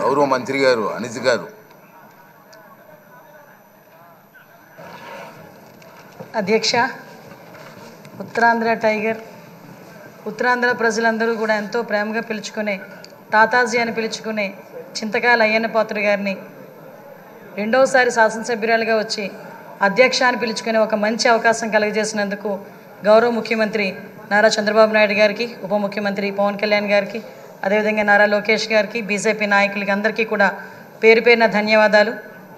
గౌరవ మంత్రి గారు అనిత గారు. అధ్యక్ష, ఉత్తరాంధ్ర టైగర్, ఉత్తరాంధ్ర ప్రజలందరూ కూడా ఎంతో ప్రేమగా పిలుచుకునే తాతాజీ అని పిలుచుకునే చింతకాయల అయ్యన్న పాత్రుడు గారిని రెండవసారి శాసనసభ్యురాలుగా వచ్చి అధ్యక్ష అని పిలుచుకునే ఒక మంచి అవకాశం కలుగజేసినందుకు గౌరవ ముఖ్యమంత్రి నారా చంద్రబాబు నాయుడు గారికి, ఉప ముఖ్యమంత్రి పవన్ కళ్యాణ్ గారికి, అదేవిధంగా నారా లోకేష్ గారికి, బీజేపీ నాయకులకి అందరికీ కూడా పేరు పేరున ధన్యవాదాలు.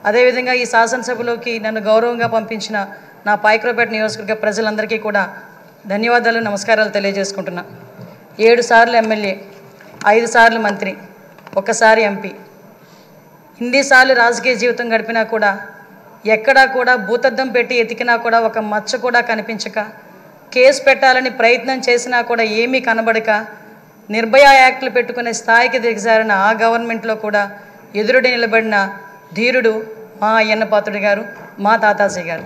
అదేవిధంగా ఈ శాసనసభలోకి నన్ను గౌరవంగా పంపించిన నా పాయకరావుపేట నియోజకవర్గ ప్రజలందరికీ కూడా ధన్యవాదాలు, నమస్కారాలు తెలియజేసుకుంటున్నా. 7 సార్లు ఎమ్మెల్యే, 5 సార్లు మంత్రి, 1 సారి ఎంపీ, ఇన్నిసార్లు రాజకీయ జీవితం గడిపినా కూడా ఎక్కడా కూడా భూతద్దం పెట్టి ఎతికినా కూడా ఒక మచ్చ కూడా కనిపించక, కేసు పెట్టాలని ప్రయత్నం చేసినా కూడా ఏమీ కనబడక, నిర్భయ యాక్ట్లు పెట్టుకునే స్థాయికి దిగజారిన ఆ గవర్నమెంట్లో కూడా ఎదురుడి నిలబడిన ధీరుడు మా అయ్యన్న పాత్రుడు గారు, మా తాతాజీ గారు.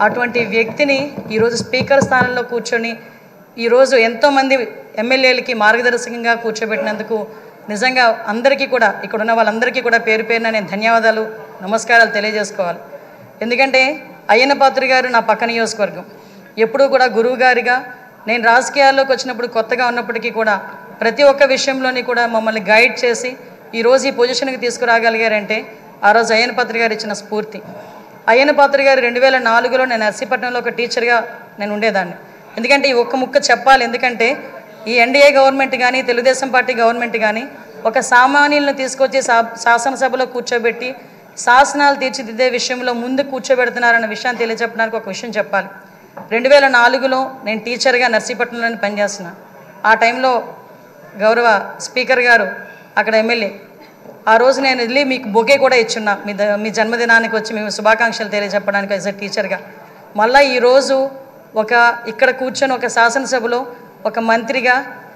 అటువంటి వ్యక్తిని ఈరోజు స్పీకర్ స్థానంలో కూర్చొని ఈరోజు ఎంతోమంది ఎమ్మెల్యేలకి మార్గదర్శకంగా కూర్చోబెట్టినందుకు నిజంగా అందరికీ కూడా, ఇక్కడ ఉన్న వాళ్ళందరికీ కూడా పేరు పేరున నేను ధన్యవాదాలు, నమస్కారాలు తెలియజేసుకోవాలి. ఎందుకంటే అయ్యన్న పాత్రుడు గారు నా పక్క నియోజకవర్గం. ఎప్పుడూ కూడా గురువు గారిగా నేను రాజకీయాల్లోకి వచ్చినప్పుడు కొత్తగా ఉన్నప్పటికీ కూడా ప్రతి ఒక్క విషయంలోని కూడా మమ్మల్ని గైడ్ చేసి ఈరోజు ఈ పొజిషన్కి తీసుకురాగలిగారంటే ఆ రోజు అయ్యన్న పాత్రుడు గారు ఇచ్చిన స్ఫూర్తి. అయ్యన్న పాత్రుడు గారు 2004లో నేను నర్సీపట్నంలో ఒక టీచర్గా నేను ఉండేదాన్ని. ఎందుకంటే ఈ ఒక్క ముక్క చెప్పాలి, ఎందుకంటే ఈ ఎన్డీఏ గవర్నమెంట్ కానీ తెలుగుదేశం పార్టీ గవర్నమెంట్ కానీ ఒక సామాన్యులను తీసుకొచ్చి శాసనసభలో కూర్చోబెట్టి శాసనాలు తీర్చిదిద్దే విషయంలో ముందు కూర్చోబెడుతున్నారన్న విషయాన్ని తెలియజెప్పడానికి ఒక విషయం చెప్పాలి. 2004లో నేను టీచర్గా నర్సీపట్నంలోనే పనిచేస్తున్నా. ఆ టైంలో గౌరవ స్పీకర్ గారు అక్కడ ఎమ్మెల్యే. ఆ రోజు నేను వెళ్ళి మీకు బొకే కూడా ఇచ్చున్నా, మీ జన్మదినానికి వచ్చి మేము శుభాకాంక్షలు తెలియజెప్పడానికి యాజ్ ఎ టీచర్గా. మళ్ళీ ఈరోజు ఇక్కడ కూర్చొని ఒక శాసనసభలో ఒక మంత్రిగా,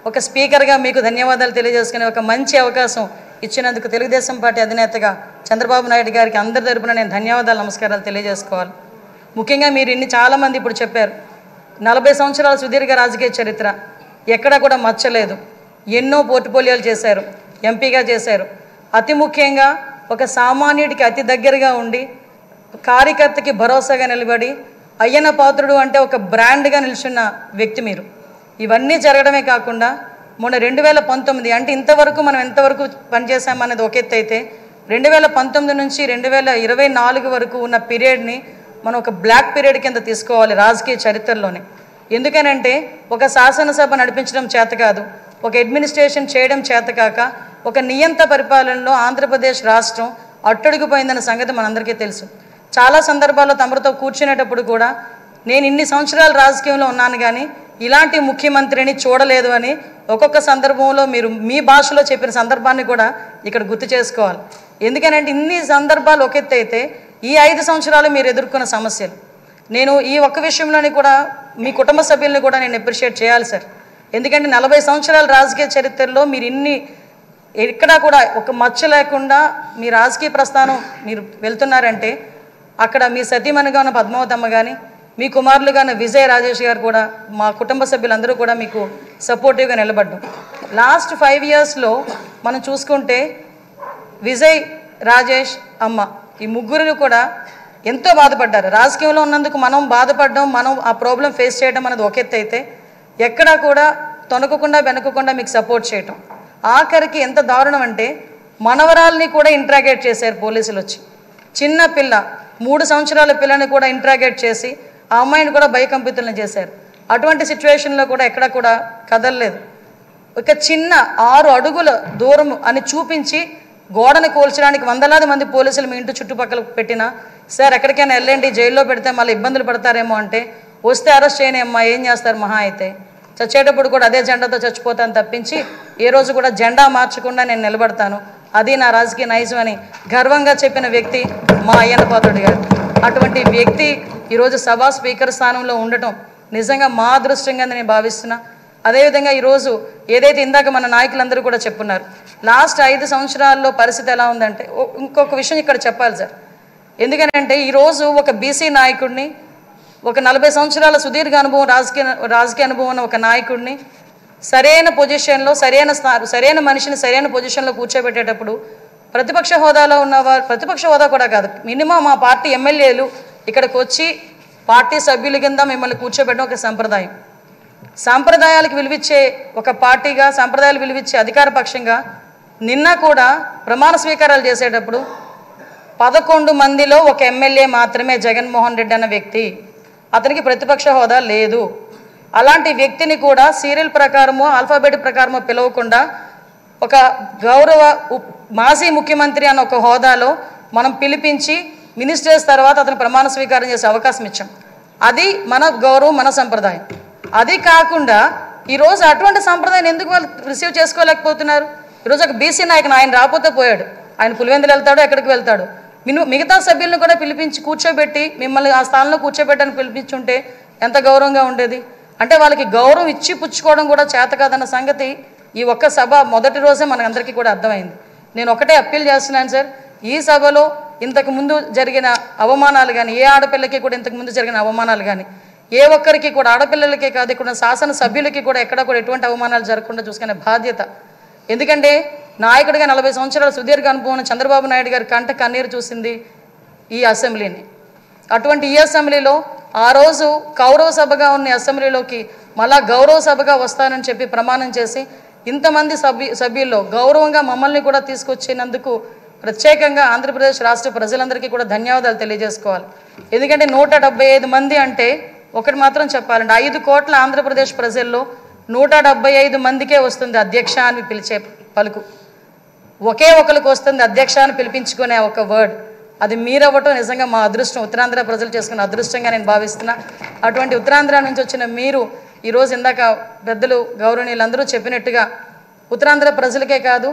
ఒక స్పీకర్గా మీకు ధన్యవాదాలు తెలియజేసుకునే ఒక మంచి అవకాశం ఇచ్చినందుకు తెలుగుదేశం పార్టీ అధినేతగా చంద్రబాబు నాయుడు గారికి అందరి తరపున నేను ధన్యవాదాలు, నమస్కారాలు తెలియజేసుకోవాలి. ముఖ్యంగా మీరు చాలామంది ఇప్పుడు చెప్పారు, 40 సంవత్సరాల సుదీర్ఘ రాజకీయ చరిత్ర, ఎక్కడా కూడా మచ్చలేదు, ఎన్నో పోర్ట్ఫోలియోలు చేశారు, ఎంపీగా చేశారు. అతి ముఖ్యంగా ఒక సామాన్యుడికి అతి దగ్గరగా ఉండి కార్యకర్తకి భరోసాగా నిలబడి అయ్యన్న పాత్రుడు అంటే ఒక బ్రాండ్గా నిల్చున్న వ్యక్తి మీరు. ఇవన్నీ జరగడమే కాకుండా మొన్న 2019 అంటే ఇంతవరకు మనం ఎంతవరకు పనిచేసామనేది ఒక ఎత్తు అయితే 2019 నుంచి 2024 వరకు ఉన్న పీరియడ్ని మనం ఒక బ్లాక్ పీరియడ్ కింద తీసుకోవాలి రాజకీయ చరిత్రలోనే. ఎందుకనంటే ఒక శాసనసభ నడిపించడం చేత కాదు, ఒక అడ్మినిస్ట్రేషన్ చేయడం చేత కాక ఒక నియంత పరిపాలనలో ఆంధ్రప్రదేశ్ రాష్ట్రం అట్టడుగుపోయిందన్న సంగతి మనందరికీ తెలుసు. చాలా సందర్భాల్లో తమరితో కూర్చునేటప్పుడు కూడా నేను ఇన్ని సంవత్సరాలు రాజకీయంలో ఉన్నాను కానీ ఇలాంటి ముఖ్యమంత్రిని చూడలేదు అని ఒక్కొక్క సందర్భంలో మీరు మీ భాషలో చెప్పిన సందర్భాన్ని కూడా ఇక్కడ గుర్తు చేసుకోవాలి. ఎందుకనంటే ఇన్ని సందర్భాలు ఒక ఎత్తు అయితే ఈ 5 సంవత్సరాలు మీరు ఎదుర్కొన్న సమస్యలు, నేను ఈ ఒక్క విషయంలోని కూడా మీ కుటుంబ సభ్యుల్ని కూడా నేను అప్రిషియేట్ చేయాలి సార్. ఎందుకంటే 40 సంవత్సరాల రాజకీయ చరిత్రలో మీరు ఎక్కడా కూడా ఒక మచ్చ లేకుండా మీ రాజకీయ ప్రస్థానం మీరు వెళ్తున్నారంటే అక్కడ మీ సతీమణిగా ఉన్న పద్మావతమ్మ కానీ, మీ కుమారులుగా ఉన్న విజయ్ రాజేష్ గారు కూడా, మా కుటుంబ సభ్యులందరూ కూడా మీకు సపోర్టివ్గా నిలబడ్డాం. లాస్ట్ 5 ఇయర్స్లో మనం చూసుకుంటే విజయ్, రాజేష్, అమ్మ ఈ ముగ్గురు కూడా ఎంతో బాధపడ్డారు. రాజకీయంలో ఉన్నందుకు మనం బాధపడడం, మనం ఆ ప్రాబ్లం ఫేస్ చేయడం అనేది ఒక ఎత్తు అయితే ఎక్కడా కూడా తొనకకుండా వెనకకుండా మీకు సపోర్ట్ చేయటం. ఆఖరికి ఎంత దారుణం అంటే మనవరాల్ని కూడా ఇంట్రాగేట్ చేశారు పోలీసులు వచ్చి. చిన్న పిల్ల 3 సంవత్సరాల పిల్లని కూడా ఇంట్రాగేట్ చేసి ఆ అమ్మాయిని కూడా భయకంపితులను చేశారు. అటువంటి సిచ్యువేషన్లో కూడా ఎక్కడ కూడా కదలలేదు. ఒక చిన్న 6 అడుగుల దూరం అని చూపించి గోడను కోల్చడానికి వందలాది మంది పోలీసులు మీ ఇంటి చుట్టుపక్కల పెట్టినా, సార్ ఎక్కడికైనా వెళ్ళండి, జైల్లో పెడితే మళ్ళీ ఇబ్బందులు పడతారేమో అంటే, వస్తే అరెస్ట్ చేయనేమ్మా, ఏం చేస్తారు మహా అయితే, చచ్చేటప్పుడు కూడా అదే జెండాతో చచ్చిపోతాను తప్పించి ఏ రోజు కూడా జెండా మార్చకుండా నేను నిలబడతాను, అది నా రాజకీయ నైజం అని గర్వంగా చెప్పిన వ్యక్తి మా అయ్యన్న పాత్రుడు గారు. అటువంటి వ్యక్తి ఈరోజు సభా స్పీకర్ స్థానంలో ఉండటం నిజంగా మా అదృష్టంగా నేను భావిస్తున్నా. అదేవిధంగా ఈరోజు ఏదైతే ఇందాక మన నాయకులందరూ కూడా చెప్పున్నారు, లాస్ట్ 5 సంవత్సరాల్లో పరిస్థితి ఎలా ఉందంటే, ఇంకొక విషయం ఇక్కడ చెప్పాలి సార్. ఎందుకంటే ఈరోజు ఒక బీసీ నాయకుడిని, ఒక 40 సంవత్సరాల సుదీర్ఘ అనుభవం రాజకీయ అనుభవం ఉన్న ఒక నాయకుడిని సరైన పొజిషన్లో సరైన మనిషిని సరైన పొజిషన్లో కూర్చోబెట్టేటప్పుడు ప్రతిపక్ష హోదాలో ఉన్నవారు, ప్రతిపక్ష హోదా కూడా కాదు, మినిమం మా పార్టీ ఎమ్మెల్యేలు ఇక్కడికి వచ్చి పార్టీ సభ్యుల కింద మిమ్మల్ని కూర్చోబెట్టడం ఒక సంప్రదాయం. సాంప్రదాయాలకు విలువిచ్చే ఒక పార్టీగా, సాంప్రదాయాలు విలువిచ్చే అధికార పక్షంగా నిన్న కూడా ప్రమాణ స్వీకారాలు చేసేటప్పుడు 11 మందిలో ఒక ఎమ్మెల్యే మాత్రమే జగన్మోహన్ రెడ్డి అన్న వ్యక్తి, అతనికి ప్రతిపక్ష హోదా లేదు. అలాంటి వ్యక్తిని కూడా సీరియల్ ప్రకారమో ఆల్ఫాబెట్ ప్రకారమో పిలవకుండా ఒక గౌరవ మాజీ ముఖ్యమంత్రి అన్న ఒక హోదాలో మనం పిలిపించి మినిస్టర్స్ తర్వాత అతను ప్రమాణ స్వీకారం చేసే అవకాశం ఇచ్చాం. అది మన గౌరవం, మన సంప్రదాయం. అది కాకుండా ఈరోజు అటువంటి సంప్రదాయం ఎందుకు వాళ్ళు రిసీవ్ చేసుకోలేకపోతున్నారు? ఈరోజు ఒక బీసీ నాయకుడు, ఆయన రాకపోతే పోయాడు, ఆయన పులివెందులు వెళ్తాడు, ఎక్కడికి వెళ్తాడు. మిగతా సభ్యులను కూడా పిలిపించి కూర్చోబెట్టి మిమ్మల్ని ఆ స్థానంలో కూర్చోబెట్టని పిలిపించుంటే ఎంత గౌరవంగా ఉండేది. అంటే వాళ్ళకి గౌరవం ఇచ్చి పుచ్చుకోవడం కూడా చేత కాదన్న సంగతి ఈ ఒక్క సభ మొదటి రోజే మనందరికీ కూడా అర్థమైంది. నేను ఒకటే అప్పీల్ చేస్తున్నాను సార్, ఈ సభలో ఇంతకుముందు జరిగిన అవమానాలు కానీ, ఏ ఆడపిల్లకి కూడా ఇంతకుముందు జరిగిన అవమానాలు కానీ, ఏ ఒక్కరికి కూడా, ఆడపిల్లలకే కాదు ఇక్కడ శాసన సభ్యులకి కూడా ఎక్కడ కూడా ఎటువంటి అవమానాలు జరగకుండా చూసుకునే బాధ్యత. ఎందుకంటే నాయకుడిగా 40 సంవత్సరాల సుదీర్ఘ అనుభవం చంద్రబాబు నాయుడు గారి కంట కన్నీరు చూసింది ఈ అసెంబ్లీని. అటువంటి ఈ అసెంబ్లీలో ఆ రోజు కౌరవ సభగా ఉన్న అసెంబ్లీలోకి మళ్ళా గౌరవ సభగా వస్తానని చెప్పి ప్రమాణం చేసి ఇంతమంది సభ్యుల్లో గౌరవంగా మమ్మల్ని కూడా తీసుకొచ్చినందుకు ప్రత్యేకంగా ఆంధ్రప్రదేశ్ రాష్ట్ర ప్రజలందరికీ కూడా ధన్యవాదాలు తెలియజేసుకోవాలి. ఎందుకంటే 175 మంది అంటే ఒకటి మాత్రం చెప్పాలంటే 5 కోట్ల ఆంధ్రప్రదేశ్ ప్రజల్లో 175 మందికే వస్తుంది అధ్యక్ష అని పిలిచే పలుకు. ఒకే ఒకరికి వస్తుంది అధ్యక్ష అని పిలిపించుకునే ఒక వర్డ్. అది మీరవ్వటం నిజంగా మా అదృష్టం, ఉత్తరాంధ్ర ప్రజలు చేసుకున్న అదృష్టంగా నేను భావిస్తున్నా. అటువంటి ఉత్తరాంధ్ర నుంచి వచ్చిన మీరు ఈరోజు ఇందాక పెద్దలు గౌరవనీయులందరూ చెప్పినట్టుగా ఉత్తరాంధ్ర ప్రజలకే కాదు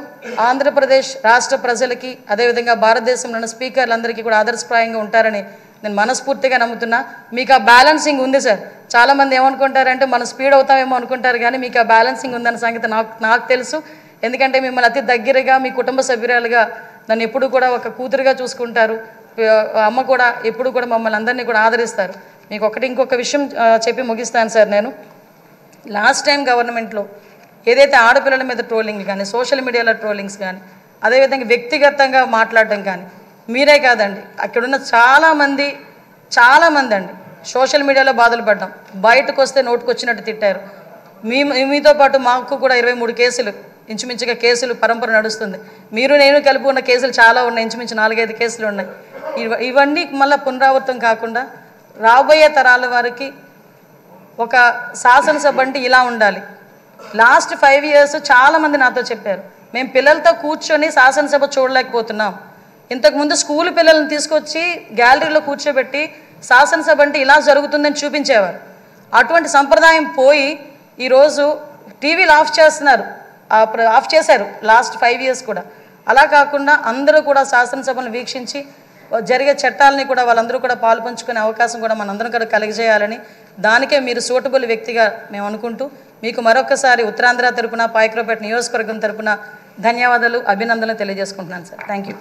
ఆంధ్రప్రదేశ్ రాష్ట్ర ప్రజలకి, అదేవిధంగా భారతదేశంలోని స్పీకర్లందరికీ కూడా ఆదర్శప్రాయంగా ఉంటారని నేను మనస్ఫూర్తిగా నమ్ముతున్నా. మీకు ఆ బ్యాలెన్సింగ్ ఉంది సార్. చాలామంది ఏమనుకుంటారంటే మనం స్పీడ్ అవుతామేమో అనుకుంటారు, కానీ మీకు ఆ బ్యాలెన్సింగ్ ఉందన్న సంగతి నాకు తెలుసు. ఎందుకంటే మిమ్మల్ని అతి దగ్గరగా, మీ కుటుంబ సభ్యురాలుగా నన్ను ఎప్పుడు కూడా ఒక కూతురుగా చూసుకుంటారు. అమ్మ కూడా ఎప్పుడు కూడా మమ్మల్ని అందరినీ కూడా ఆదరిస్తారు. మీకు ఇంకొక విషయం చెప్పి ముగిస్తాను సార్. నేను లాస్ట్ టైం గవర్నమెంట్లో ఏదైతే ఆడపిల్లల మీద ట్రోలింగ్ కానీ, సోషల్ మీడియాలో ట్రోలింగ్స్ కానీ, అదేవిధంగా వ్యక్తిగతంగా మాట్లాడడం కానీ, మీరే కాదండి అక్కడున్న చాలామంది అండి సోషల్ మీడియాలో బాధలు పడ్డాం. బయటకు వస్తే నోటుకు వచ్చినట్టు తిట్టారు. మీతో పాటు మాకు కూడా 23 కేసులు ఇంచుమించుగా కేసులు పరంపర నడుస్తుంది. మీరు నేను కలిపి ఉన్న కేసులు చాలా ఉన్నాయి, ఇంచుమించు 4-5 కేసులు ఉన్నాయి. ఇవన్నీ మళ్ళీ పునరావృతం కాకుండా రాబోయే తరాల వారికి ఒక శాసనసభ అంటే ఇలా ఉండాలి. లాస్ట్ 5 years చాలామంది నాతో చెప్పారు, మేము పిల్లలతో కూర్చొని శాసనసభ చూడలేకపోతున్నాం. ఇంతకుముందు స్కూల్ పిల్లల్ని తీసుకొచ్చి గ్యాలరీలో కూర్చోబెట్టి శాసనసభ అంటే ఇలా జరుగుతుందని చూపించేవారు. అటువంటి సంప్రదాయం పోయి ఈరోజు టీవీలు ఆఫ్ చేశారు లాస్ట్ 5 years కూడా. అలా కాకుండా అందరూ కూడా శాసనసభను వీక్షించి జరిగే చట్టాలని కూడా వాళ్ళందరూ కూడా పాలు పంచుకునే అవకాశం కూడా మనందరం కూడా కలిగజేయాలని, దానికే మీరు సూటబుల్ వ్యక్తిగా మేము అనుకుంటూ మీకు మరొకసారి ఉత్తరాంధ్ర తరపున, పాయకరావుపేట నియోజకవర్గం తరపున ధన్యవాదాలు, అభినందనలు తెలియజేసుకుంటున్నాను సార్. Thank you.